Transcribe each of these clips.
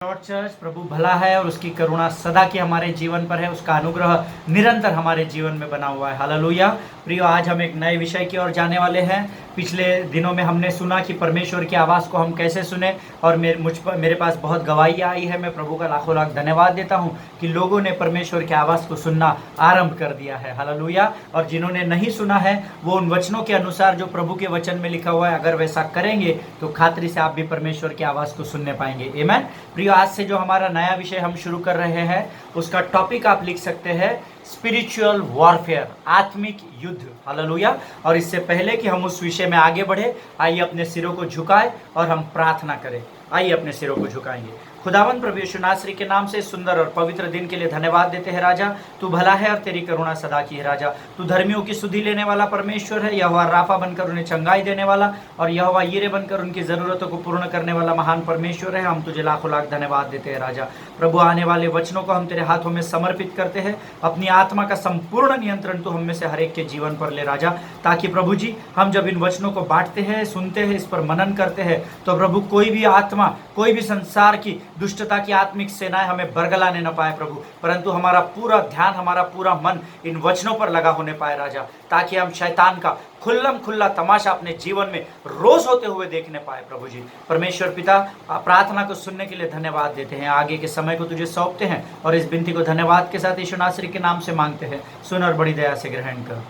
Lord church, प्रभु भला है और उसकी करुणा सदा की हमारे जीवन पर है। उसका अनुग्रह निरंतर हमारे जीवन में बना हुआ है। हालेलुया। प्रियो, आज हम एक नए विषय की ओर जाने वाले हैं। पिछले दिनों में हमने सुना कि परमेश्वर की आवाज़ को हम कैसे सुने, और मेरे पास बहुत गवाही आई है। मैं प्रभु का लाखों लाख धन्यवाद देता हूँ कि लोगों ने परमेश्वर की आवाज़ को सुनना आरंभ कर दिया है। हालेलुया। और जिन्होंने नहीं सुना है वो उन वचनों के अनुसार जो प्रभु के वचन में लिखा हुआ है, अगर वैसा करेंगे तो खातरी से आप भी परमेश्वर की आवाज़ को सुनने पाएंगे। आमीन। प्रियो, आज से जो हमारा नया विषय हम शुरू कर रहे हैं उसका टॉपिक आप लिख सकते हैं स्पिरिचुअल वॉरफेयर, आत्मिक युद्ध। हालेलुया। और इससे पहले कि हम उस विषय में आगे बढ़े, आइए अपने सिरों को झुकाएं और हम प्रार्थना करें। आइए अपने सिरों को झुकाएंगे। खुदावन प्रभु यीशु नासरी के नाम से सुंदर और पवित्र दिन के लिए धन्यवाद देते हैं राजा। तू भला है और तेरी करुणा सदा की है राजा। तू धर्मियों की सुधि लेने वाला परमेश्वर है। यहोवा राफा बनकर उन्हें चंगाई देने वाला और यहोवा यीरे बनकर उनकी ज़रूरतों को पूर्ण करने वाला महान परमेश्वर है। हम तुझे लाखों लाख धन्यवाद देते हैं राजा। प्रभु, आने वाले वचनों को हम तेरे हाथों में समर्पित करते हैं। अपनी आत्मा का संपूर्ण नियंत्रण तू हम में से हर एक के जीवन पर ले राजा, ताकि प्रभु जी हम जब इन वचनों को बांटते हैं, सुनते हैं, इस पर मनन करते हैं, तो प्रभु कोई भी आत्मा, कोई भी संसार की दुष्टता की आत्मिक सेनाएं हमें बरगलाने न पाए प्रभु, परंतु हमारा पूरा ध्यान, हमारा पूरा मन इन वचनों पर लगा होने पाए राजा, ताकि हम शैतान का खुल्लम खुल्ला तमाशा अपने जीवन में रोज होते हुए देखने पाए प्रभु जी। परमेश्वर पिता, प्रार्थना को सुनने के लिए धन्यवाद देते हैं। आगे के समय को तुझे सौंपते हैं और इस विनती को धन्यवाद के साथ यीशु नासरी के नाम से मांगते हैं। सुन और बड़ी दया से ग्रहण कर,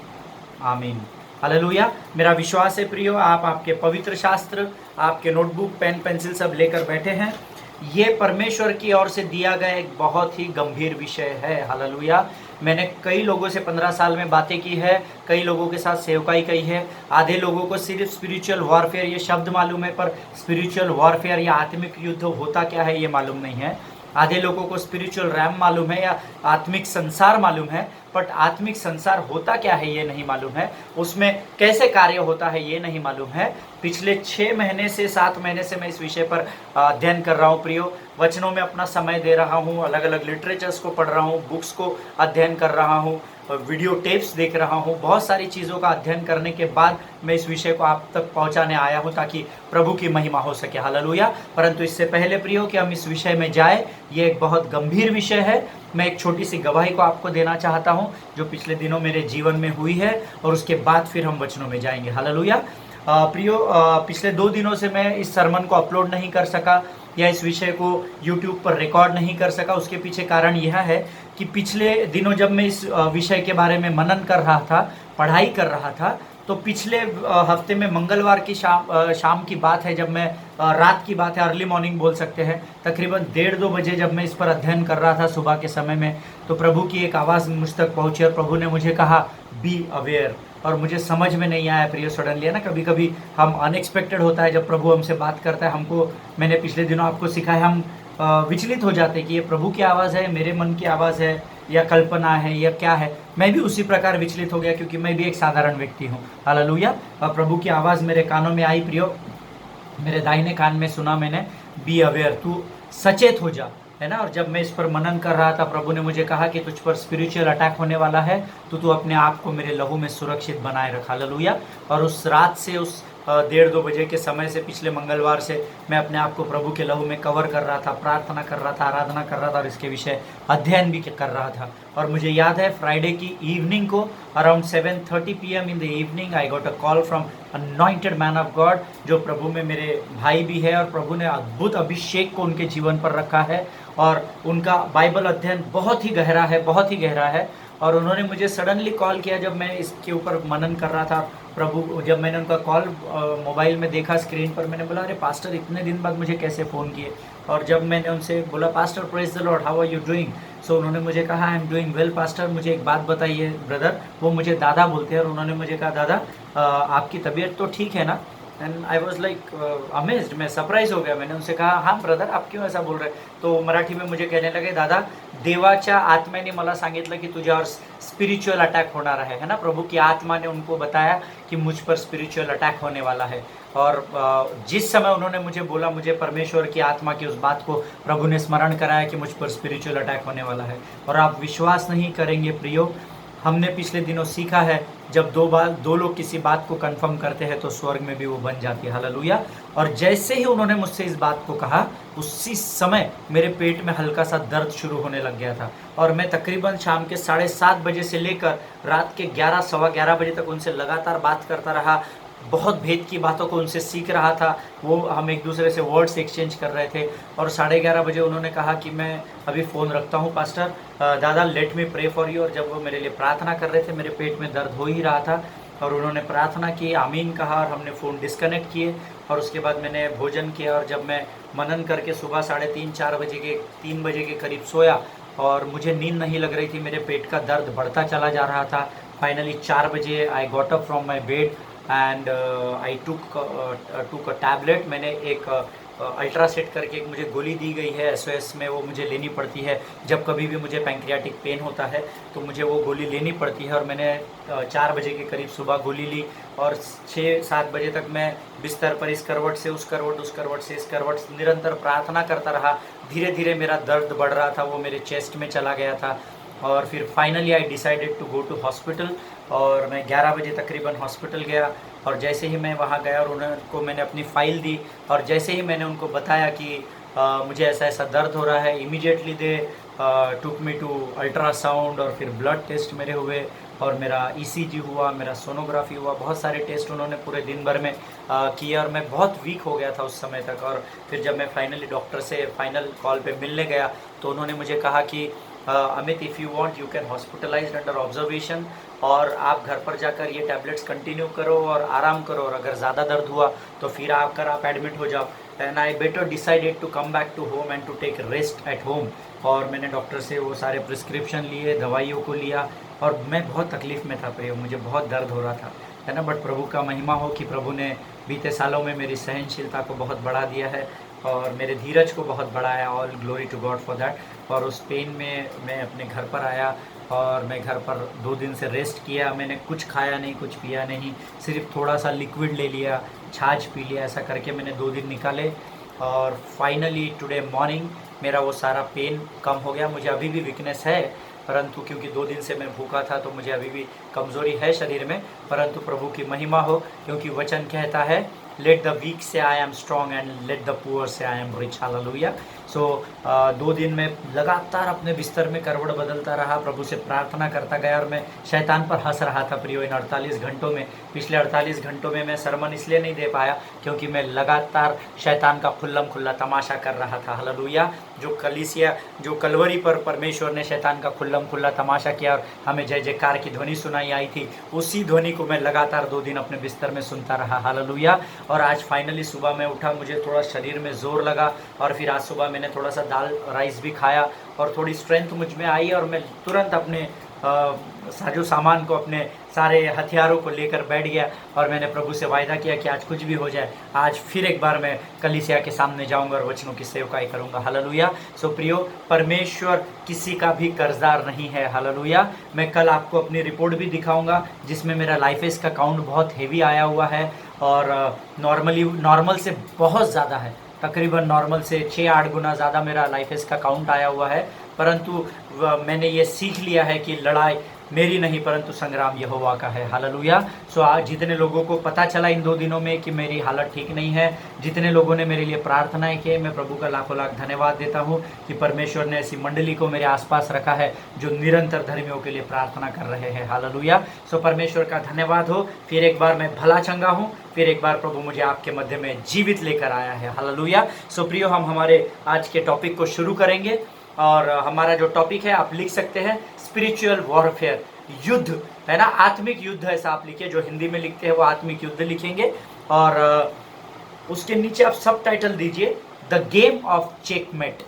आमीन। हालेलुया। मेरा विश्वास है प्रियो, आप आपके पवित्र शास्त्र, आपके नोटबुक, पेन, पेंसिल सब लेकर बैठे हैं। ये परमेश्वर की ओर से दिया गया एक बहुत ही गंभीर विषय है। हालेलुया। मैंने कई लोगों से 15 साल में बातें की है, कई लोगों के साथ सेवकाई की है। आधे लोगों को सिर्फ स्पिरिचुअल वॉरफेयर ये शब्द मालूम है, पर स्पिरिचुअल वॉरफेयर या आत्मिक युद्ध होता क्या है ये मालूम नहीं है। आधे लोगों को स्पिरिचुअल रैम मालूम है या आत्मिक संसार मालूम है, बट आत्मिक संसार होता क्या है ये नहीं मालूम है, उसमें कैसे कार्य होता है ये नहीं मालूम है। पिछले 6 महीने से 7 महीने से मैं इस विषय पर अध्ययन कर रहा हूँ प्रियो। वचनों में अपना समय दे रहा हूँ, अलग अलग लिटरेचर्स को पढ़ रहा हूँ, बुक्स को अध्ययन कर रहा हूँ, वीडियो टेप्स देख रहा हूँ। बहुत सारी चीज़ों का अध्ययन करने के बाद मैं इस विषय को आप तक पहुँचाने आया हूँ, ताकि प्रभु की महिमा हो सके। हालेलुया। परंतु इससे पहले प्रियो कि हम इस विषय में जाए, ये एक बहुत गंभीर विषय है। मैं एक छोटी सी गवाही को आपको देना चाहता हूँ जो पिछले दिनों मेरे जीवन में हुई है, और उसके बाद फिर हम वचनों में जाएंगे। हालेलुया। प्रियो, पिछले 2 दिनों से मैं इस सरमन को अपलोड नहीं कर सका या इस विषय को YouTube पर रिकॉर्ड नहीं कर सका। उसके पीछे कारण यह है कि पिछले दिनों जब मैं इस विषय के बारे में मनन कर रहा था, पढ़ाई कर रहा था, तो पिछले हफ्ते में मंगलवार की शाम की बात है, जब मैं रात की बात है, अर्ली मॉर्निंग बोल सकते हैं, तकरीबन 1:30-2 बजे जब मैं इस पर अध्ययन कर रहा था सुबह के समय में, तो प्रभु की एक आवाज़ मुझ तक पहुंची और प्रभु ने मुझे कहा बी अवेयर। और मुझे समझ में नहीं आया प्रिय, सडनली है ना, कभी कभी हम अनएक्सपेक्टेड होता है जब प्रभु हमसे बात करता है। हमको, मैंने पिछले दिनों आपको सिखाया, हम विचलित हो जाते हैं कि ये प्रभु की आवाज़ है, मेरे मन की आवाज़ है, या कल्पना है, या क्या है। मैं भी उसी प्रकार विचलित हो गया, क्योंकि मैं भी एक साधारण व्यक्ति हूँ। हालेलुया। प्रभु की आवाज़ मेरे कानों में आई प्रियो, मेरे दाहिने कान में सुना मैंने, बी अवेयर, तू सचेत हो जा, है ना। और जब मैं इस पर मनन कर रहा था, प्रभु ने मुझे कहा कि तुझ पर स्पिरिचुअल अटैक होने वाला है, तो तू अपने आप को मेरे लहू में सुरक्षित बनाए रखा। हालेलुया। और उस रात से, उस 1:30-2 बजे के समय से, पिछले मंगलवार से मैं अपने आप को प्रभु के लहू में कवर कर रहा था, प्रार्थना कर रहा था, आराधना कर रहा था, और इसके विषय अध्ययन भी कर रहा था। और मुझे याद है फ्राइडे की इवनिंग को around 7:30 PM in the evening I got a call from anointed man of God, जो प्रभु में मेरे भाई भी है, और प्रभु ने अद्भुत अभिषेक को उनके जीवन पर रखा है, और उनका बाइबल अध्ययन बहुत ही गहरा है, बहुत ही गहरा है। और उन्होंने मुझे सडनली कॉल किया जब मैं इसके ऊपर मनन कर रहा था। प्रभु, जब मैंने उनका कॉल मोबाइल में देखा स्क्रीन पर, मैंने बोला अरे पास्टर इतने दिन बाद मुझे कैसे फ़ोन किए। और जब मैंने उनसे बोला pastor praise the lord, how are you doing, so उन्होंने मुझे कहा I am doing well pastor, मुझे एक बात बताइए ब्रदर। वो मुझे दादा बोलते हैं, और उन्होंने मुझे कहा दादा आपकी तबीयत तो ठीक है ना। And I was like amazed, मैं सरप्राइज हो गया। मैंने उनसे कहा हाँ ब्रदर, आप क्यों ऐसा बोल रहे। तो मराठी में मुझे कहने लगे दादा, देवाच्या आत्म्याने मला सांगितलं की तुझ्यावर स्पिरिचुअल अटैक होणार है ना। प्रभु की आत्मा ने उनको बताया कि मुझ पर स्पिरिचुअल अटैक होने वाला है। और जिस समय उन्होंने मुझे बोला, मुझे परमेश्वर की आत्मा की उस बात को प्रभु ने स्मरण कराया कि मुझ पर स्पिरिचुअल अटैक होने वाला है। और आप विश्वास नहीं करेंगे प्रियो, हमने पिछले दिनों सीखा है, जब दो लोग किसी बात को कंफर्म करते हैं तो स्वर्ग में भी वो बन जाती है। हालेलुया। और जैसे ही उन्होंने मुझसे इस बात को कहा, उसी समय मेरे पेट में हल्का सा दर्द शुरू होने लग गया था, और मैं तकरीबन शाम के 7:30 बजे से लेकर रात के 11 सवा 11 बजे तक उनसे लगातार बात करता रहा। बहुत भेद की बातों को उनसे सीख रहा था। वो हम एक दूसरे से वर्ड्स एक्सचेंज कर रहे थे, और 11:30 बजे उन्होंने कहा कि मैं अभी फ़ोन रखता हूँ पास्टर, दादा let me pray for you. और जब वो मेरे लिए प्रार्थना कर रहे थे, मेरे पेट में दर्द हो ही रहा था, और उन्होंने प्रार्थना की, आमीन कहा, और हमने फ़ोन डिस्कनेक्ट किए। और उसके बाद मैंने भोजन किया, और जब मैं मनन करके सुबह 3 बजे के करीब सोया, और मुझे नींद नहीं लग रही थी, मेरे पेट का दर्द बढ़ता चला जा रहा था। फाइनली 4 बजे I got up from my bed and I took a tablet. मैंने एक अल्ट्रासेट करके एक मुझे गोली दी गई है एसओएस में, वो मुझे लेनी पड़ती है जब कभी भी मुझे पैंक्रियाटिक पेन होता है, तो मुझे वो गोली लेनी पड़ती है। और मैंने 4 बजे के करीब सुबह गोली ली, और 6-7 बजे तक मैं बिस्तर पर इस करवट से उस करवट, उस करवट से इस करवट निरंतर प्रार्थना करता रहा। धीरे धीरे मेरा दर्द बढ़ रहा था, वो मेरे चेस्ट में चला गया था। और फिर finally I decided to go to hospital, और मैं 11 बजे तकरीबन हॉस्पिटल गया। और जैसे ही मैं वहाँ गया और उनको मैंने अपनी फ़ाइल दी, और जैसे ही मैंने उनको बताया कि मुझे ऐसा ऐसा दर्द हो रहा है, immediately they took me to ultrasound, और फिर ब्लड टेस्ट मेरे हुए, और मेरा ईसीजी हुआ, मेरा सोनोग्राफी हुआ, बहुत सारे टेस्ट उन्होंने पूरे दिन भर में किए, और मैं बहुत वीक हो गया था उस समय तक। और फिर जब मैं फाइनली डॉक्टर से फाइनल कॉल पे मिलने गया, तो उन्होंने मुझे कहा कि Amit, if you want you can hospitalised under observation, और आप घर पर जाकर ये टैबलेट्स कंटिन्यू करो और आराम करो, और अगर ज़्यादा दर्द हुआ तो फिर आप एडमिट हो जाओ। And I better decided to come back to home and to take rest at home. और मैंने डॉक्टर से वो सारे प्रिस्क्रिप्शन लिए, दवाइयों को लिया, और मैं बहुत तकलीफ़ में था प्रियो, मुझे बहुत दर्द हो रहा था, है ना। बट प्रभु का महिमा हो कि प्रभु ने बीते सालों में मेरी सहनशीलता को बहुत बढ़ा दिया है, और मेरे धीरज को बहुत बढ़ाया। All glory to God for that. और उस पेन में मैं अपने घर पर आया, और मैं घर पर 2 दिन से रेस्ट किया। मैंने कुछ खाया नहीं, कुछ पिया नहीं, सिर्फ थोड़ा सा लिक्विड ले लिया, छाछ पी लिया, ऐसा करके मैंने 2 दिन निकाले। और फाइनली टुडे मॉर्निंग मेरा वो सारा पेन कम हो गया। मुझे अभी भी वीकनेस है, परंतु क्योंकि 2 दिन से मैं भूखा था, तो मुझे अभी भी कमज़ोरी है शरीर में, परंतु प्रभु की महिमा हो, क्योंकि वचन कहता है, लेट द वीक से I am strong and let the poor से आई एम रिच। हालेलुया। सो 2 दिन में लगातार अपने बिस्तर में करवट बदलता रहा, प्रभु से प्रार्थना करता गया, और मैं शैतान पर हंस रहा था प्रियो इन 48 घंटों में। पिछले 48 घंटों में मैं सरमन इसलिए नहीं दे पाया क्योंकि मैं लगातार शैतान का खुल्लम खुल्ला तमाशा कर रहा था। हालेलुया। जो कलवरी पर परमेश्वर ने शैतान का खुल्लम खुल्ला तमाशा किया और हमें जय जयकार की ध्वनि सुनाई आई थी, उसी ध्वनि को मैं लगातार 2 दिन अपने बिस्तर में सुनता रहा। हालेलुया। और आज फाइनली सुबह में उठा, मुझे थोड़ा शरीर में जोर लगा, और फिर आज सुबह मैंने थोड़ा सा दाल राइस भी खाया, और थोड़ी स्ट्रेंथ मुझ में आई, और मैं तुरंत अपने साजो सामान को, अपने सारे हथियारों को लेकर बैठ गया, और मैंने प्रभु से वायदा किया कि आज कुछ भी हो जाए, आज फिर एक बार मैं कलीसिया के सामने जाऊंगा और वचनों की सेवकाई करूंगा। हालेलुया। सो प्रियो, परमेश्वर किसी का भी कर्जदार नहीं है। हालेलुया। मैं कल आपको अपनी रिपोर्ट भी दिखाऊंगा, जिसमें मेरा लाइफेस का काउंट बहुत हेवी आया हुआ है, और नॉर्मल से बहुत ज़्यादा है, तकरीबन नॉर्मल से 6-8 गुना ज़्यादा मेरा लाइफेस का काउंट आया हुआ है। परंतु मैंने ये सीख लिया है कि लड़ाई मेरी नहीं, परंतु संग्राम यहोवा का है। हालेलुया। सो आज जितने लोगों को पता चला इन 2 दिनों में कि मेरी हालत ठीक नहीं है, जितने लोगों ने मेरे लिए प्रार्थनाएं की, मैं प्रभु का लाखों लाख धन्यवाद देता हूं कि परमेश्वर ने ऐसी मंडली को मेरे आसपास रखा है जो निरंतर धर्मियों के लिए प्रार्थना कर रहे हैं। हालेलुया। सो परमेश्वर का धन्यवाद हो। फिर एक बार मैं भला चंगा हूँ, फिर एक बार प्रभु मुझे आपके मध्य में जीवित लेकर आया है। हालेलुया। सो प्रियो, हम हमारे आज के टॉपिक को शुरू करेंगे, और हमारा जो टॉपिक है आप लिख सकते हैं, स्पिरिचुअल वॉरफेयर, युद्ध, है ना, आत्मिक युद्ध, ऐसा आप लिखिए। जो हिंदी में लिखते हैं वो आत्मिक युद्ध लिखेंगे, और उसके नीचे आप सब टाइटल दीजिए, द गेम ऑफ चेकमेट,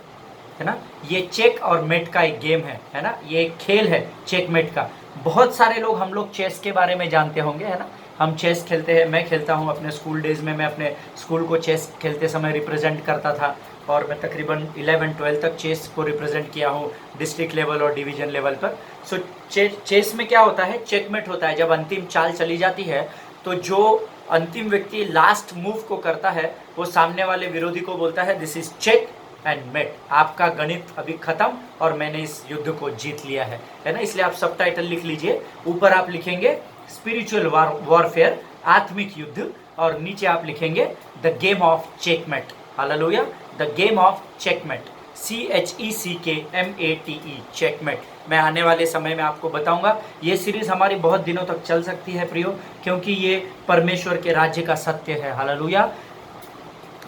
है ना। ये चेक और मेट का एक गेम है ना, ये एक खेल है चेकमेट का। बहुत सारे लोग, हम लोग चेस के बारे में जानते होंगे, है ना, हम चेस खेलते हैं, मैं खेलता हूँ अपने स्कूल डेज में। मैं अपने स्कूल को चेस खेलते समय रिप्रेजेंट करता था, और मैं तकरीबन 11-12 तक चेस को रिप्रेजेंट किया हूँ, डिस्ट्रिक्ट लेवल और डिवीजन लेवल पर। सो चेस में क्या होता है, चेकमेट होता है। जब अंतिम चाल चली जाती है, तो जो अंतिम व्यक्ति लास्ट मूव को करता है, वो सामने वाले विरोधी को बोलता है, this is check, and mate. आपका गणित अभी खत्म और मैंने इस युद्ध को जीत लिया है ना। इसलिए आप सब टाइटल लिख लीजिए। ऊपर आप लिखेंगे स्पिरिचुअल वॉरफेयर, आत्मिक युद्ध, और नीचे आप लिखेंगे the game of checkmate. Hallelujah, the game of checkmate, CHECKMATE, checkmate. मैं आने वाले समय में आपको बताऊंगा। ये सीरीज हमारी बहुत दिनों तक चल सकती है प्रियो, क्योंकि ये परमेश्वर के राज्य का सत्य है। हालेलुया।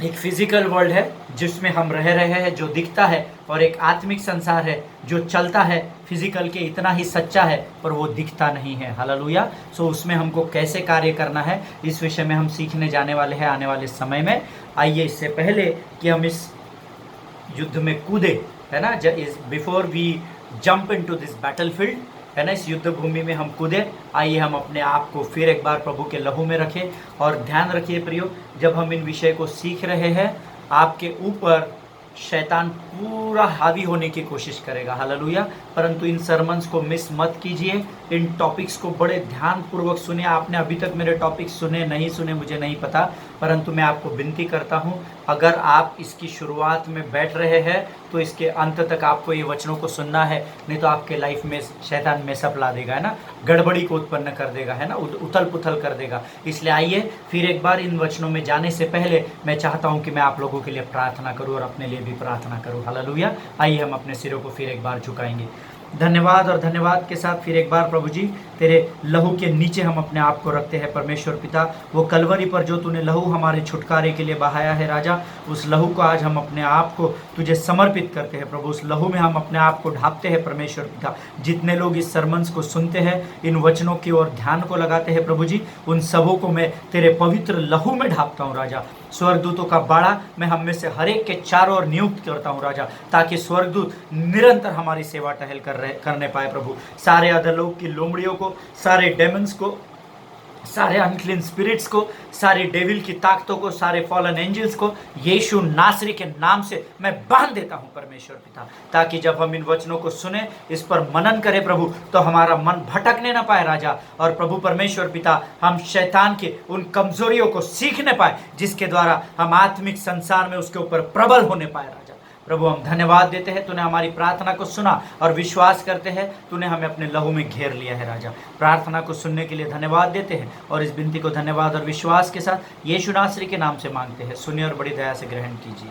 एक फिजिकल वर्ल्ड है जिसमें हम रह रहे हैं, जो दिखता है, और एक आत्मिक संसार है जो चलता है, फिजिकल के इतना ही सच्चा है पर वो दिखता नहीं है। हालेलुया। सो उसमें हमको कैसे कार्य करना है, इस विषय में हम सीखने जाने वाले हैं आने वाले समय में। आइए, इससे पहले कि हम इस युद्ध में कूदे, है ना, before we jump into this battlefield, है ना, इस युद्ध भूमि में हम कूदे, आइए हम अपने आप को फिर एक बार प्रभु के लहू में रखें। और ध्यान रखिए प्रियो, जब हम इन विषय को सीख रहे हैं, आपके ऊपर शैतान पूरा हावी होने की कोशिश करेगा। हालेलुया। परंतु इन सरमन्स को मिस मत कीजिए, इन टॉपिक्स को बड़े ध्यानपूर्वक सुनिए। आपने अभी तक मेरे टॉपिक्स सुने नहीं सुने मुझे नहीं पता, परंतु मैं आपको विनती करता हूं, अगर आप इसकी शुरुआत में बैठ रहे हैं तो इसके अंत तक आपको ये वचनों को सुनना है, नहीं तो आपके लाइफ में शैतान मेसअप ला देगा, है ना, गड़बड़ी को उत्पन्न कर देगा, है ना, उथल पुथल कर देगा। इसलिए आइए फिर एक बार इन वचनों में जाने से पहले मैं चाहता हूं कि मैं आप लोगों के लिए प्रार्थना करूं और अपने लिए भी प्रार्थना करूं। हालेलुया। आइए हम अपने सिरों को फिर एक बार झुकाएंगे। धन्यवाद और धन्यवाद के साथ फिर एक बार प्रभु जी तेरे लहू के नीचे हम अपने आप को रखते हैं परमेश्वर पिता। वो कलवरी पर जो तूने लहू हमारे छुटकारे के लिए बहाया है राजा, उस लहू को आज हम अपने आप को तुझे समर्पित करते हैं प्रभु। उस लहू में हम अपने आप को ढापते हैं परमेश्वर पिता। जितने लोग इस सरमन्स को सुनते हैं, इन वचनों की ओर ध्यान को लगाते हैं प्रभु जी, उन सबों को मैं तेरे पवित्र लहू में ढापता हूँ राजा। स्वर्गदूतों का बाड़ा मैं हम में से हर एक के चारों ओर नियुक्त करता हूँ राजा, ताकि स्वर्गदूत निरंतर हमारी सेवा टहल करने पाए प्रभु। सारे अधलोक की लोमड़ियों को, सारे डेमन्स को, सारे अनक्लीन स्पिरिट्स को, सारी डेविल की ताकतों को, सारे फॉलन एंजल्स को यीशु नासरी के नाम से मैं बांध देता हूं परमेश्वर पिता, ताकि जब हम इन वचनों को सुने, इस पर मनन करें प्रभु, तो हमारा मन भटकने ना पाए राजा। और प्रभु परमेश्वर पिता, हम शैतान के उन कमजोरियों को सीखने पाए, जिसके द्वारा हम आत्मिक संसार में उसके ऊपर प्रबल होने पाए राजा। प्रभु हम धन्यवाद देते हैं, तूने हमारी प्रार्थना को सुना, और विश्वास करते हैं तूने हमें अपने लहू में घेर लिया है राजा। प्रार्थना को सुनने के लिए धन्यवाद देते हैं, और इस विनती को धन्यवाद और विश्वास के साथ यीशु नासरी के नाम से मांगते हैं। सुनिए और बड़ी दया से ग्रहण कीजिए,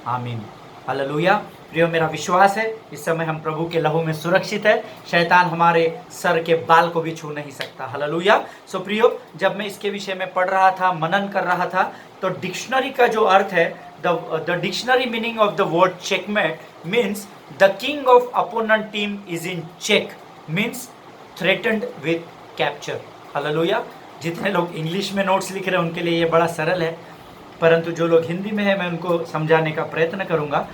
आमीन। हालेलुया। प्रियो, मेरा विश्वास है इस समय हम प्रभु के लहू में सुरक्षित है। शैतान हमारे सर के बाल को भी छू नहीं सकता। हालेलुया। सो प्रियो, जब मैं इसके विषय में पढ़ रहा था, मनन कर रहा था, तो डिक्शनरी का जो अर्थ है, the dictionary meaning of the word checkmate means the king of opponent team is in check, means threatened with capture. Hallelujah. जितने लोग इंग्लिश में नोट्स लिख रहे हैं उनके लिए ये बड़ा सरल है, परंतु जो लोग हिंदी में है मैं उनको समझाने का प्रयत्न करूंगा।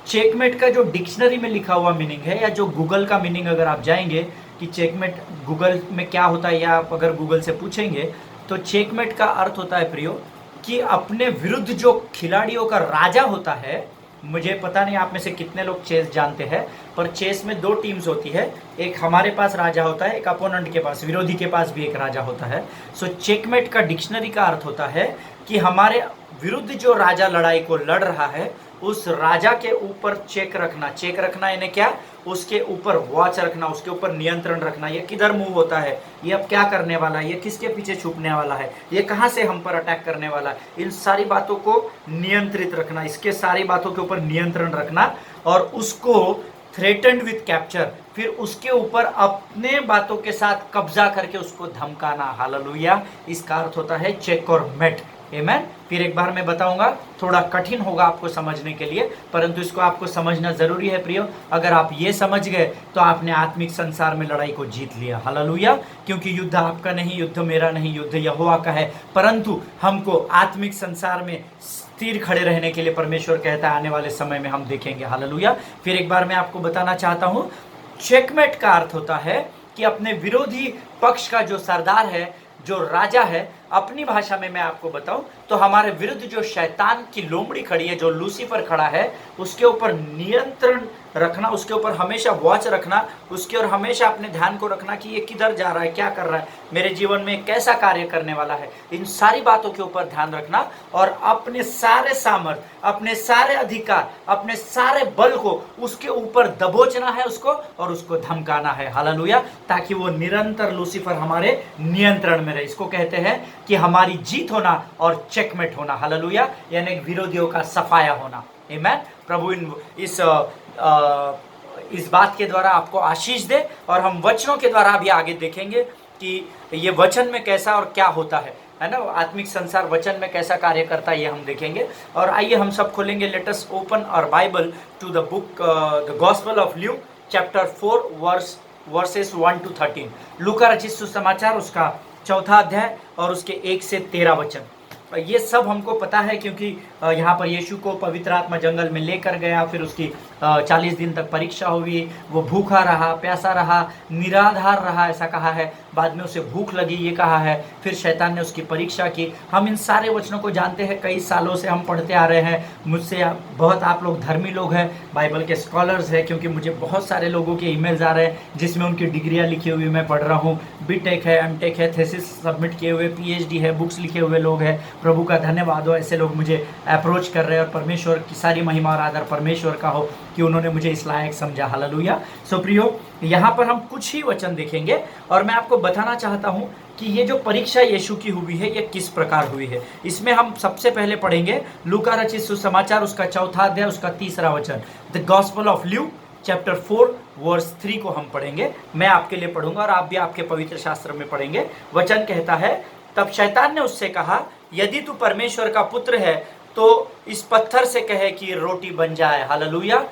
चेकमेट का जो डिक्शनरी में लिखा हुआ मीनिंग है, या जो गूगल का मीनिंग अगर आप जाएंगे कि चेकमेट गूगल में क्या होता है, या आप अगर गूगल से पूछेंगे, तो चेकमेट का अर्थ होता है प्रियो कि अपने विरुद्ध जो खिलाड़ियों का राजा होता है। मुझे पता नहीं आप में से कितने लोग चेस जानते हैं, पर चेस में दो टीम्स होती है, एक हमारे पास राजा होता है, एक अपोनेंट के पास, विरोधी के पास भी एक राजा होता है। सो चेकमेट का डिक्शनरी का अर्थ होता है कि हमारे विरुद्ध जो राजा लड़ाई को लड़ रहा है, उस राजा के ऊपर चेक रखना। चेक रखना यानी क्या? उसके ऊपर वॉच रखना, उसके ऊपर नियंत्रण रखना। ये किधर मूव होता है, ये अब क्या करने वाला है, ये किसके पीछे छुपने वाला है, ये कहाँ से हम पर अटैक करने वाला है, इन सारी बातों को नियंत्रित रखना, इसके सारी बातों के ऊपर नियंत्रण रखना, और उसको थ्रेटन्ड विथ कैप्चर, फिर उसके ऊपर अपने बातों के साथ कब्जा करके उसको धमकाना। हालेलुया। इसका अर्थ होता है चेक और मेट। आमेन। फिर एक बार मैं बताऊंगा, थोड़ा कठिन होगा आपको समझने के लिए, परंतु इसको आपको समझना जरूरी है प्रियो। अगर आप ये समझ गए तो आपने आत्मिक संसार में लड़ाई को जीत लिया। हालेलुया। क्योंकि युद्ध आपका नहीं, युद्ध मेरा नहीं, युद्ध यहोवा का है, परंतु हमको आत्मिक संसार में स्थिर खड़े रहने के लिए परमेश्वर कहता है आने वाले समय में हम देखेंगे। हालेलुया। फिर एक बार मैं आपको बताना चाहता हूं, चेकमेट का अर्थ होता है कि अपने विरोधी पक्ष का जो सरदार है, जो राजा है, अपनी भाषा में मैं आपको बताऊं तो हमारे विरुद्ध जो शैतान की लोमड़ी खड़ी है, जो लूसीफर खड़ा है, उसके ऊपर नियंत्रण रखना, उसके ऊपर हमेशा वॉच रखना, उसके और हमेशा अपने ध्यान को रखना कि ये किधर जा रहा है, क्या कर रहा है, मेरे जीवन में कैसा कार्य करने वाला है, इन सारी बातों के ऊपर ध्यान रखना और अपने सारे सामर्थ, अपने सारे अधिकार, अपने सारे बल को उसके ऊपर दबोचना है उसको और उसको धमकाना है। हालेलुया। ताकि वो निरंतर लूसीफर हमारे नियंत्रण में रहे। इसको कहते हैं कि हमारी जीत होना और चेकमेट होना। हालेलुया। यानी विरोधियों का सफाया होना। आमीन। प्रभु इस बात के द्वारा आपको आशीष दे और हम वचनों के द्वारा भी आगे देखेंगे कि ये वचन में कैसा और क्या होता है ना, आत्मिक संसार वचन में कैसा कार्य करता है ये हम देखेंगे। और आइए हम सब खोलेंगे, let us open our Bible to the book the gospel of Luke chapter 4 verses 1 to 13। लूका रचित सुसमाचार उसका 4 अध्याय और उसके 1 से 13 वचन। ये सब हमको पता है क्योंकि यहाँ पर यीशु को पवित्र आत्मा जंगल में लेकर गया, फिर उसकी 40 दिन तक परीक्षा हुई, वो भूखा रहा, प्यासा रहा, निराधार रहा, ऐसा कहा है। बाद में उसे भूख लगी, ये कहा है। फिर शैतान ने उसकी परीक्षा की। हम इन सारे वचनों को जानते हैं, कई सालों से हम पढ़ते आ रहे हैं। मुझसे बहुत आप लोग धर्मी लोग हैं, बाइबल के स्कॉलर्स हैं, क्योंकि मुझे बहुत सारे लोगों के ईमेल्स आ रहे हैं जिसमें उनकी डिग्रियाँ लिखी हुई मैं पढ़ रहा हूँ। बीटेक है, एमटेक है, थेसिस सबमिट किए हुए, पीएचडी है, बुक्स लिखे हुए लोग हैं। प्रभु का धन्यवाद हो, ऐसे लोग मुझे अप्रोच कर रहे हैं और परमेश्वर की सारी महिमा और आदर परमेश्वर का हो कि उन्होंने मुझे इस लायक समझा। हालेलुया। सो प्रियो, यहाँ पर हम कुछ ही वचन देखेंगे और मैं आपको बताना चाहता हूँ कि ये जो परीक्षा यीशु की हुई है ये किस प्रकार हुई है। इसमें हम सबसे पहले पढ़ेंगे लूका रचित सुसमाचार उसका 4 अध्याय उसका 3 वचन। The gospel of Luke chapter 4 verse 3 को हम पढ़ेंगे। मैं आपके लिए पढ़ूंगा और आप भी आपके पवित्र शास्त्र में पढ़ेंगे। वचन कहता है, तब शैतान ने उससे कहा, यदि तू परमेश्वर का पुत्र है तो इस पत्थर से कहे कि रोटी बन जाए। हालेलुया।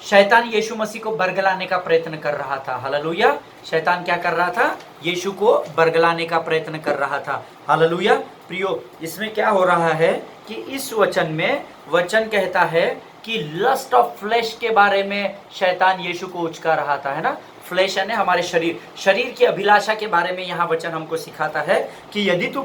शैतान यीशु मसीह को बरगलाने का प्रयत्न कर रहा था। हालेलुया। शैतान क्या कर रहा था? यीशु को बरगलाने का प्रयत्न कर रहा था। हालेलुया। प्रियो, इसमें क्या हो रहा है कि इस वचन में वचन कहता है कि लस्ट ऑफ फ्लेश के बारे में शैतान यीशु को उचका रहा था, है ना। फ्लेश यानी हमारे शरीर की अभिलाषा के बारे में यहाँ वचन हमको सिखाता है कि यदि तू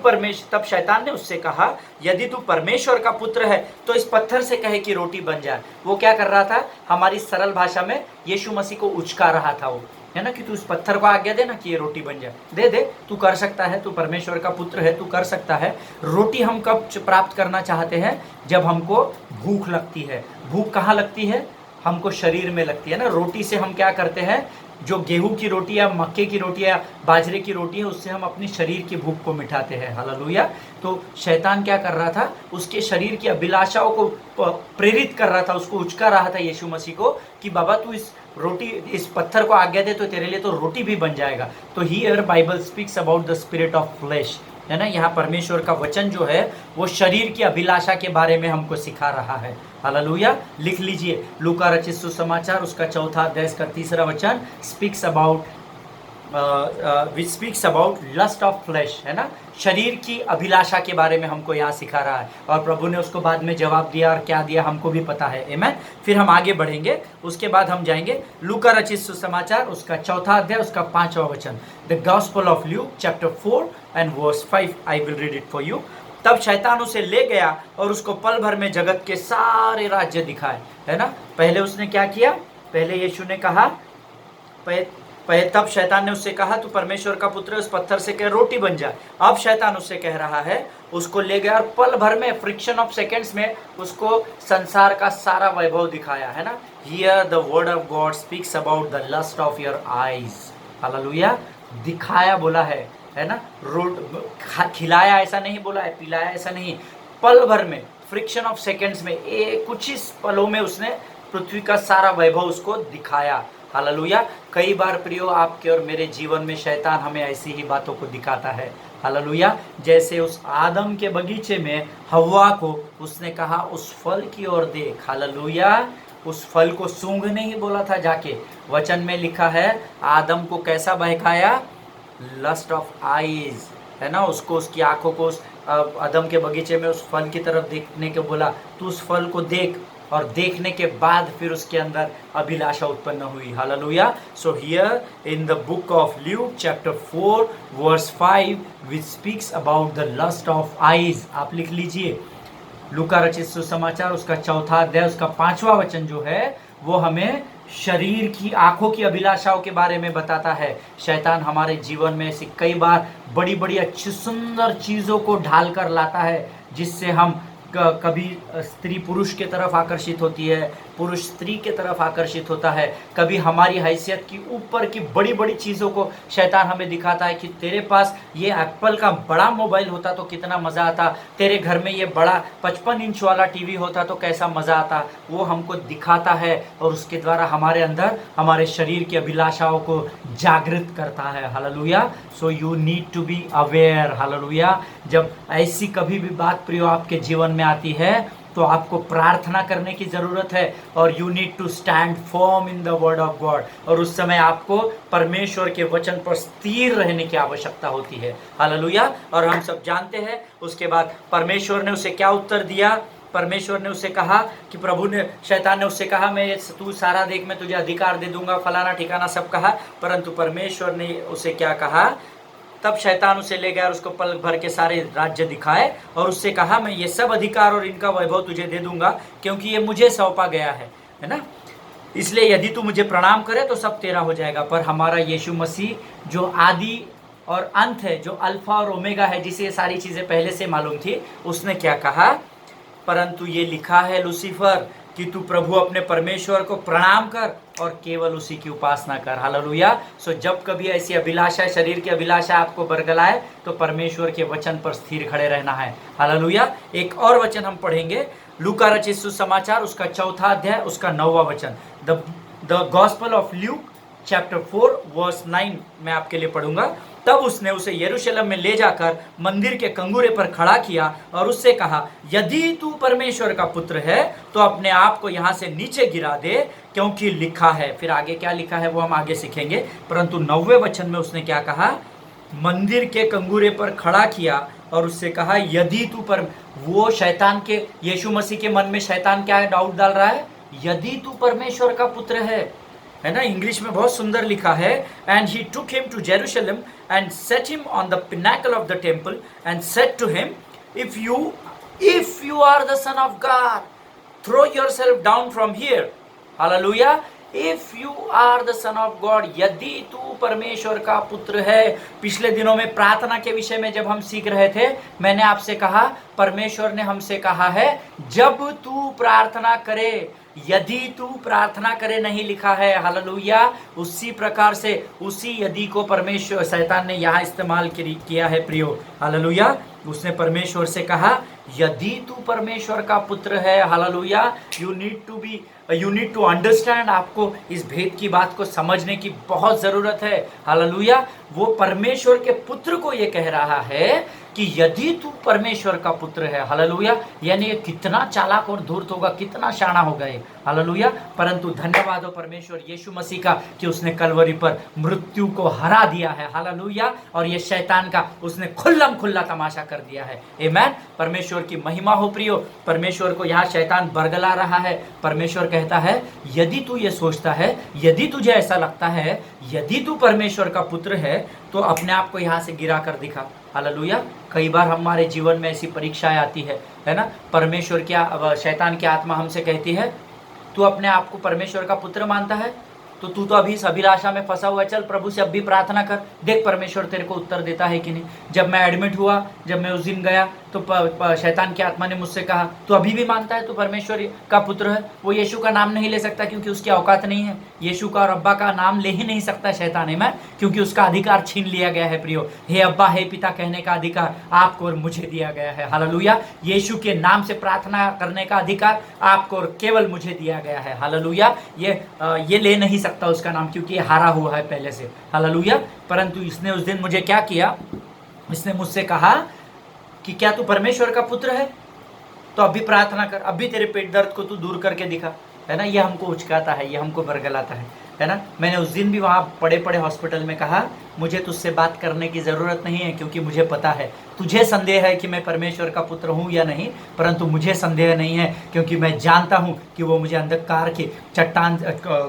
तब शैतान ने उससे कहा, यदि तू परमेश्वर का पुत्र है तो इस पत्थर से कहे कि रोटी बन जाए। वो क्या कर रहा था? हमारी सरल भाषा में यीशु मसीह को उचका रहा था वो, है ना, कि तू इस पत्थर को आज्ञा दे ना कि ये रोटी बन जाए। दे दे, तू कर सकता है, तू परमेश्वर का पुत्र है, तू कर सकता है। रोटी हम कब प्राप्त करना चाहते हैं? जब हमको भूख लगती है। भूख कहाँ लगती है? हमको शरीर में लगती है ना। रोटी से हम क्या करते हैं? जो गेहूं की रोटी या मक्के की रोटी या बाजरे की रोटी है उससे हम अपनी शरीर की भूख को मिटाते हैं। हालेलुया। तो शैतान क्या कर रहा था? उसके शरीर की अभिलाषाओं को प्रेरित कर रहा था, उसको उचका रहा था यीशु मसीह को कि बाबा तू इस पत्थर को आज्ञा दे तो तेरे लिए तो रोटी भी बन जाएगा। तो here Bible speaks about the spirit of flesh, है ना। यहाँ परमेश्वर का वचन जो है वो शरीर की अभिलाषा के बारे में हमको सिखा रहा है। हालेलुया। लिख लीजिए, लूका रचित सुसमाचार उसका 4 अध्याय इसका 3 वचन speaks about lust of flesh, है ना। शरीर की अभिलाषा के बारे में हमको यहाँ सिखा रहा है और प्रभु ने उसको बाद में जवाब दिया और क्या दिया हमको भी पता है। आमीन। फिर हम आगे बढ़ेंगे, उसके बाद हम जाएंगे लूका रचित सुसमाचार उसका 4 अध्याय उसका 5वां वचन। The gospel of Luke chapter 4 and verse 5, I will read it for you. तब शैतान उसे ले गया और उसको पल भर में जगत के सारे राज्य दिखाए, है ना। पहले उसने क्या किया? पहले यीशु ने कहा, तब शैतान ने उससे कहा तू परमेश्वर का पुत्र है, उस पत्थर से कह रोटी बन जाए। अब शैतान उससे कह रहा है, उसको ले गया और पल भर में, फ्रिक्शन ऑफ सेकेंड्स में उसको संसार का सारा वैभव दिखाया, है ना। Here the word of God speaks about the lust of your eyes. Hallelujah. दिखाया बोला है ना। खिलाया ऐसा नहीं बोला है, पिलाया ऐसा नहीं। पल भर में, फ्रिक्शन ऑफ सेकेंड्स में, कुछ ही पलों में उसने पृथ्वी का सारा वैभव उसको दिखाया। हालेलुया। कई बार प्रियो आपके और मेरे जीवन में शैतान हमें ऐसी ही बातों को दिखाता है। हालेलुया। जैसे उस आदम के बगीचे में हव्वा को उसने कहा उस फल की ओर देख। हालेलुया। उस फल को सूंघने ही बोला था जाके। वचन में लिखा है आदम को कैसा बहकाया? लस्ट ऑफ आईज, है ना। उसको, उसकी आंखों को उस आदम के बगीचे में उस फल की तरफ देखने के बोला, तू उस फल को देख, और देखने के बाद फिर उसके अंदर अभिलाषा उत्पन्न हुई। Hallelujah. So here in the book of Luke chapter 4 verse 5 which speaks about the lust of eyes. आप लिख लीजिए, लूका रचित सुसमाचार उसका 4वां अध्याय उसका 5वां वचन जो है वो हमें शरीर की आंखों की अभिलाषाओं के बारे में बताता है। शैतान हमारे जीवन में ऐसी कई बार बड़ी बड़ी अच्छी सुंदर चीज़ों को ढाल कर लाता है, जिससे हम कभी स्त्री पुरुष के तरफ आकर्षित होती है, पुरुष स्त्री के तरफ आकर्षित होता है। कभी हमारी हैसियत की ऊपर की बड़ी बड़ी चीज़ों को शैतान हमें दिखाता है कि तेरे पास ये एप्पल का बड़ा मोबाइल होता तो कितना मज़ा आता, तेरे घर में ये बड़ा 55 इंच वाला टीवी होता तो कैसा मज़ा आता। वो हमको दिखाता है और उसके द्वारा हमारे अंदर हमारे शरीर की अभिलाषाओं को जागृत करता है। Hallelujah. So you need to be aware. Hallelujah. जब ऐसी कभी भी बात प्रियो आपके जीवन में आती है तो आपको प्रार्थना करने की ज़रूरत है और you need to stand firm in the word of God. और उस समय आपको परमेश्वर के वचन पर स्थिर रहने की आवश्यकता होती है। हालेलुया। और हम सब जानते हैं उसके बाद परमेश्वर ने उसे क्या उत्तर दिया। परमेश्वर ने उससे कहा कि प्रभु ने, शैतान ने उससे कहा मैं तू सारा देख, मैं तुझे अधिकार दे दूंगा, फलाना ठिकाना सब कहा। परंतु परमेश्वर ने उसे क्या कहा, तब शैतान उसे ले गया और उसको पलक भर के सारे राज्य दिखाए और उससे कहा मैं ये सब अधिकार और इनका वैभव तुझे दे दूंगा, क्योंकि ये मुझे सौंपा गया है ना। इसलिए यदि तू मुझे प्रणाम करे तो सब तेरा हो जाएगा। पर हमारा यीशु मसीह जो आदि और अंत है, जो अल्फा और ओमेगा है, जिसे ये सारी चीज़ें पहले से मालूम थी, उसने क्या कहा, परंतु ये लिखा है लूसीफर कि तू प्रभु अपने परमेश्वर को प्रणाम कर और केवल उसी की उपासना कर। हालेलुया। सो जब कभी ऐसी अभिलाषा, शरीर की अभिलाषा आपको बरगलाए तो परमेश्वर के वचन पर स्थिर खड़े रहना है। हालेलुया। एक और वचन हम पढ़ेंगे, लूका रचित सुसमाचार उसका 4वां अध्याय उसका 9वां वचन। The gospel of Luke chapter 4 verse 9 मैं आपके लिए पढ़ूंगा। तब उसने उसे यरूशलेम में ले जाकर मंदिर के कंगूरे पर खड़ा किया और उससे कहा, यदि तू परमेश्वर का पुत्र है तो अपने आप को यहाँ से नीचे गिरा दे, क्योंकि लिखा है। फिर आगे क्या लिखा है वो हम आगे सीखेंगे। परंतु 9वें वचन में उसने क्या कहा, मंदिर के कंगूरे पर खड़ा किया और उससे कहा, यदि तू पर, वो शैतान के, यीशु मसीह के मन में शैतान क्या डाउट डाल रहा है, यदि तू परमेश्वर का पुत्र है ना। इंग्लिश में बहुत सुंदर लिखा है, and he took him to Jerusalem and set him on the pinnacle of the temple and said to him, if you are the son of God throw yourself down from here. Hallelujah. If you are the son of God, यदि तू परमेश्वर का पुत्र है। पिछले दिनों में प्रार्थना के विषय में जब हम सीख रहे थे, मैंने आपसे कहा, परमेश्वर ने हमसे कहा है जब तू प्रार्थना करे, यदि तू प्रार्थना करे नहीं लिखा है। हालेलुया। उसी प्रकार से उसी यदि को परमेश्वर, शैतान ने यहाँ इस्तेमाल किया है प्रियो। हालेलुया। उसने परमेश्वर से कहा, यदि तू परमेश्वर का पुत्र है। Hallelujah. You need to understand. आपको इस भेद की बात को समझने की बहुत ज़रूरत है। हालेलुया। वो परमेश्वर के पुत्र को ये कह रहा है कि यदि तू परमेश्वर का पुत्र है। हालेलुया। यानी ये कितना चालाक और धूर्त होगा, कितना शाना होगा ये। हालेलुया। परंतु धन्यवाद हो परमेश्वर यीशु मसीह का कि उसने कलवरी पर मृत्यु को हरा दिया है। हालेलुया। और ये शैतान का उसने खुल्लम खुल्ला तमाशा कर दिया है। आमीन। परमेश्वर की महिमा हो प्रियो। परमेश्वर को यहाँ शैतान बरगला रहा है। परमेश्वर कहता है, यदि तू ये सोचता है, यदि तुझे ऐसा लगता है, यदि तू परमेश्वर का पुत्र है तो अपने आप को यहाँ से गिरा कर दिखा। हालेलुया। कई बार हमारे जीवन में ऐसी परीक्षाएं आती है ना। परमेश्वर क्या, शैतान की आत्मा हमसे कहती है, तू अपने आप को परमेश्वर का पुत्र मानता है तो तू तो अभी इस अभिलाषा में फंसा हुआ है, चल प्रभु से अब भी प्रार्थना कर, देख परमेश्वर तेरे को उत्तर देता है कि नहीं। जब मैं एडमिट हुआ, जब मैं उस दिन गया तो शैतान की आत्मा ने मुझसे कहा, तू अभी भी मानता है तू परमेश्वर का पुत्र है। वो यीशु का नाम नहीं ले सकता क्योंकि उसकी औकात नहीं है। यीशु का और अब्बा का नाम ले ही नहीं सकता शैतान है मैं, क्योंकि उसका अधिकार छीन लिया गया है प्रियो। हे अब्बा, हे पिता कहने का अधिकार आपको और मुझे दिया गया है। हालेलुया। यीशु के नाम से प्रार्थना करने का अधिकार आपको और केवल मुझे दिया गया है। हालेलुया। ये ले नहीं सकता उसका नाम, क्योंकि ये हारा हुआ है पहले से। हालेलुया। परंतु इसने उस दिन मुझे क्या किया, इसने मुझसे कहा कि क्या तू परमेश्वर का पुत्र है तो अभी प्रार्थना कर, अभी तेरे पेट दर्द को तू दूर करके दिखा, है ना। ये हमको उचकाता है, ये हमको बरगलाता है। है ना। मैंने उस दिन भी वहाँ पड़े पड़े हॉस्पिटल में कहा, मुझे तुझसे बात करने की ज़रूरत नहीं है, क्योंकि मुझे पता है तुझे संदेह है कि मैं परमेश्वर का पुत्र हूँ या नहीं, परंतु मुझे संदेह नहीं है, क्योंकि मैं जानता हूँ कि वो मुझे अंधकार की चट्टान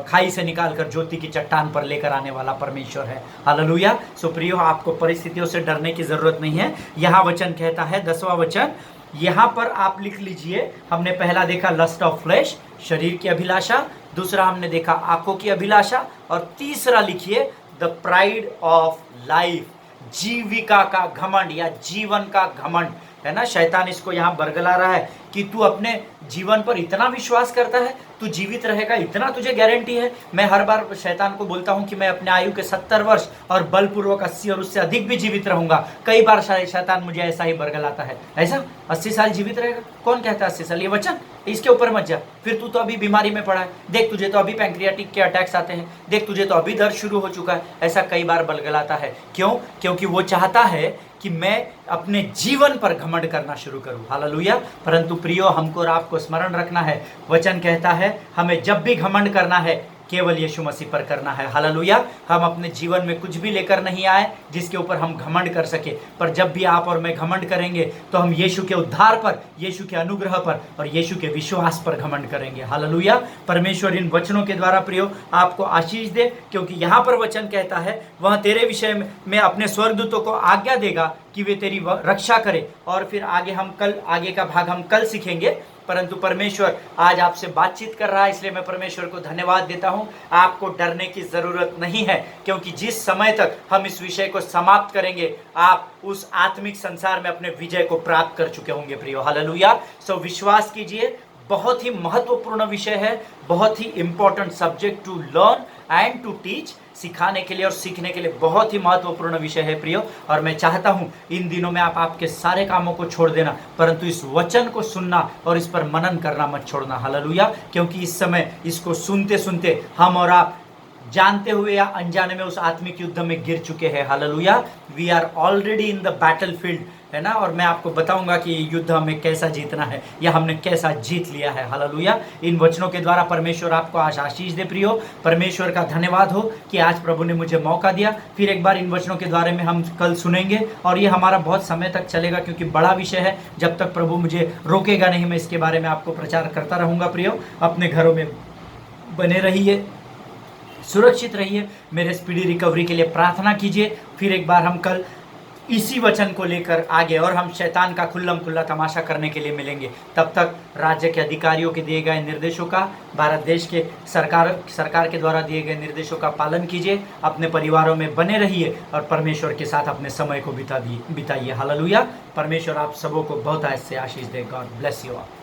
खाई से निकाल कर ज्योति की चट्टान पर लेकर आने वाला परमेश्वर है। हालेलुया। सो प्रियो, आपको परिस्थितियों से डरने की ज़रूरत नहीं है। यहाँ वचन कहता है, 10वां वचन यहाँ पर आप लिख लीजिए। हमने पहला देखा लस्ट ऑफ फ्लेश, शरीर की अभिलाषा, दूसरा हमने देखा आंखों की अभिलाषा, और तीसरा लिखिए द प्राइड ऑफ लाइफ, जीविका का घमंड या जीवन का घमंड, है ना। शैतान इसको यहाँ बरगला रहा है कि तू अपने जीवन पर इतना विश्वास करता है, तू जीवित रहेगा, इतना तुझे गारंटी है। मैं हर बार शैतान को बोलता हूँ कि मैं अपने आयु के 70 वर्ष और बलपूर्वक 80 और उससे अधिक भी जीवित रहूंगा। कई बार शैतान मुझे ऐसा ही बरगलाता है, ऐसा 80 साल जीवित रहेगा, कौन कहता है 80 साल, ये वचन, इसके ऊपर मत जा, फिर तू तो अभी बीमारी में पड़ा है, देख तुझे तो अभी पैंक्रियाटिक के अटैक्स आते हैं, देख तुझे तो अभी दर्द शुरू हो चुका है। ऐसा कई बार बरगलाता है। क्यों? क्योंकि वो चाहता है कि मैं अपने जीवन पर घमंड करना शुरू करूं। हालेलुया। परंतु प्रियो, हमको और आपको स्मरण रखना है, वचन कहता है हमें जब भी घमंड करना है केवल यीशु मसीह पर करना है। हालेलुया। हम अपने जीवन में कुछ भी लेकर नहीं आए जिसके ऊपर हम घमंड कर सके, पर जब भी आप और मैं घमंड करेंगे तो हम यीशु के उद्धार पर, यीशु के अनुग्रह पर और यीशु के विश्वास पर घमंड करेंगे। हालेलुया। परमेश्वर इन वचनों के द्वारा प्रियो आपको आशीष दे, क्योंकि यहाँ पर वचन कहता है वह तेरे विषय में अपने स्वर्गदूतों को आज्ञा देगा कि वे तेरी रक्षा करें। और फिर आगे का भाग हम कल सीखेंगे। परंतु परमेश्वर आज आपसे बातचीत कर रहा है, इसलिए मैं परमेश्वर को धन्यवाद देता हूं। आपको डरने की जरूरत नहीं है, क्योंकि जिस समय तक हम इस विषय को समाप्त करेंगे आप उस आत्मिक संसार में अपने विजय को प्राप्त कर चुके होंगे प्रियो। हालेलुया। सो विश्वास कीजिए, बहुत ही महत्वपूर्ण विषय है, बहुत ही important subject to learn and to teach, सिखाने के लिए और सीखने के लिए बहुत ही महत्वपूर्ण विषय है प्रियो। और मैं चाहता हूं इन दिनों में आप आपके सारे कामों को छोड़ देना, परंतु इस वचन को सुनना और इस पर मनन करना मत छोड़ना। हालेलुया। क्योंकि इस समय इसको सुनते सुनते हम और आप जानते हुए या अनजाने में उस आत्मिक युद्ध में गिर चुके हैं। Hallelujah. We are already in the battle field, है ना। और मैं आपको बताऊंगा कि ये युद्ध हमें कैसा जीतना है या हमने कैसा जीत लिया है। हालेलुया। इन वचनों के द्वारा परमेश्वर आपको आज आशीष दे प्रियो। परमेश्वर का धन्यवाद हो कि आज प्रभु ने मुझे मौका दिया। फिर एक बार इन वचनों के द्वारा में हम कल सुनेंगे, और ये हमारा बहुत समय तक चलेगा, क्योंकि बड़ा विषय है। जब तक प्रभु मुझे रोकेगा नहीं, मैं इसके बारे में आपको प्रचार करता रहूँगा प्रियो। अपने घरों में बने रहिए, सुरक्षित रहिए, मेरे स्पीडी रिकवरी के लिए प्रार्थना कीजिए। फिर एक बार हम कल इसी वचन को लेकर आगे और हम शैतान का खुल्लम खुल्ला तमाशा करने के लिए मिलेंगे। तब तक राज्य के अधिकारियों के दिए गए निर्देशों का, भारत देश के सरकार के द्वारा दिए गए निर्देशों का पालन कीजिए, अपने परिवारों में बने रहिए और परमेश्वर के साथ अपने समय को बिताइए। हालेलुया। परमेश्वर आप सबों को बहुत ऐसे आशीष दे। God bless you all.